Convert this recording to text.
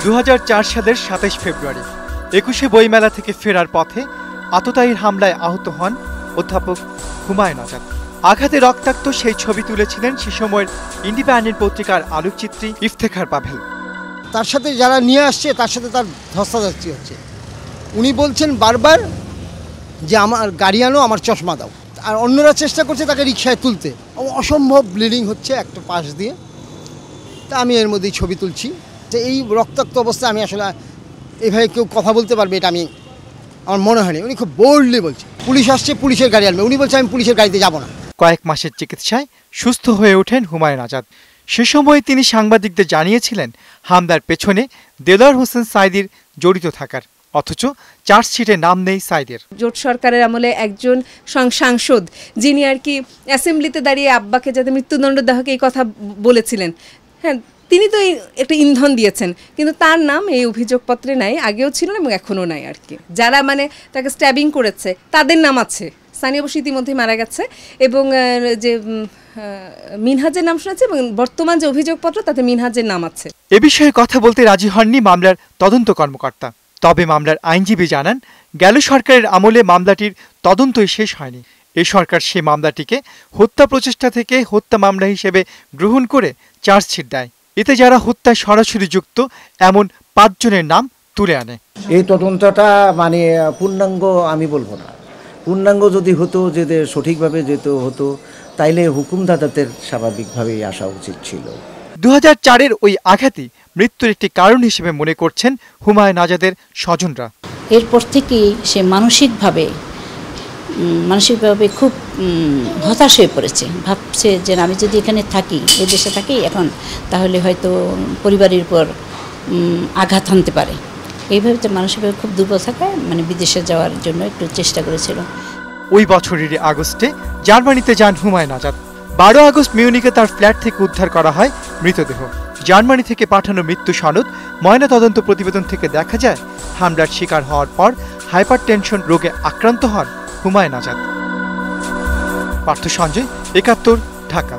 2004 সালের 27 ফেব্রুয়ারি 21শে বইমেলা থেকে ফেরার পথে আততায়ীর হামলায় আহত হন অধ্যাপক হুমায়ুন আজাদ। আঘাতে রক্তাক্ত সেই ছবি তুলেছিলেন সে সময়ের ইন্ডিপেন্ডেন্ট পত্রিকার আলোকচিত্রী ইফতেখার পাভেল। তার সাথে যারা নিয়ে আসছে তার সাথে তার ধস্তাধস্তি হচ্ছে। উনি বলছেন বারবার যে আমার গাড়ি আনো, আমার চশমা দাও, আর অন্যরা চেষ্টা করছে তাকে রিকশায় তুলতে। অসম্ভব ব্লিডিং হচ্ছে একটা পাশ দিয়ে। তা আমি এর মধ্যেই ছবি তুলছি যে এই রক্তাক্ত অবস্থায় আমি আসলে এভাবে কেউ কথা বলতে পারবে এটা আমার মনে হয়নি। উনি খুব বোল্ডলি বলছে পুলিশ আসছে, পুলিশের গাড়ি আনবে। উনি বলছে আমি পুলিশের গাড়িতে যাব না। কয়েক মাসের চিকিৎসায় সুস্থ হয়ে ওঠেন হুমায়ুন আজাদ। সে সময় তিনি সাংবাদিকদের জানিয়েছিলেন হামলার পেছনে দেলোয়ার হোসেন সাঈদীর জড়িত থাকার, অথচ চার্জশিটে নাম নেই সাঈদের। জোট সরকারের আমলে একজন সাংসদ যিনি আর কি অ্যাসেম্বলিতে দাঁড়িয়ে আব্বাকে যাতে মৃত্যুদণ্ড দেওয়া হোক এই কথা বলেছিলেন, হ্যাঁ তিনি তো একটা ইন্ধন দিয়েছেন, কিন্তু তার নাম এই অভিযোগপত্রে নাই, আগেও ছিল না এবং এখনও নাই আর কি। যারা তাকে স্ট্যাবিং করেছে তাদের নাম আছে। সানি অবশ্য ইতিমধ্যেই মারা গেছে এবং যে মিনহাজের নাম শুনেছে এবং বর্তমান যে অভিযোগপত্র তাতে মিনহাজের নাম আছে। এ বিষয়ে কথা বলতে রাজি হননি মামলার তদন্ত কর্মকর্তা। তবে মামলার আইনজীবী জানান গেল সরকারের আমলে মামলাটির তদন্তই শেষ হয়নি। এই সরকার সে মামলাটিকে হত্যা প্রচেষ্টা থেকে হত্যা মামলা হিসেবে গ্রহণ করে চার্জশিট দেয়। এতে যারা হত্যায় সরাসরি যুক্ত এমন 5 জনের নাম তুলে আনে। এই তদন্তটা পূর্ণাঙ্গ আমি বলবো না। পূর্ণাঙ্গ যদি হতো, যদি সঠিকভাবে যেতে হতো, তাইলে হুকুমদাতাদের স্বাভাবিকভাবেই আসা উচিত ছিল। 2004-এর ওই আঘাতই মৃত্যুর একটি কারণ হিসেবে মনে করছেন হুমায়ুন আজাদের স্বজনরা। এরপর থেকেই সে মানসিকভাবে খুব হতাশ হয়ে পড়েছে। ভাবছে যে আমি যদি এখানে থাকি, এই দেশে থাকি এখন, তাহলে হয়তো পরিবারের উপর আঘাত হানতে পারে। এইভাবে তো মানসিকভাবে খুব দুর্বল থাকায় বিদেশে যাওয়ার জন্য একটু চেষ্টা করেছিল। ওই বছরেরই আগস্টে জার্মানিতে যান হুমায়ুন আজাদ। 12 আগস্ট মিউনিকে তার ফ্ল্যাট থেকে উদ্ধার করা হয় মৃতদেহ। জার্মানি থেকে পাঠানো মৃত্যু সনদ, ময়নাতদন্ত প্রতিবেদন থেকে দেখা যায় হামলার শিকার হওয়ার পর হাইপারটেনশন রোগে আক্রান্ত হন হুমায়ুন আজাদ। পার্থ সঞ্জয়, 71, ঢাকা।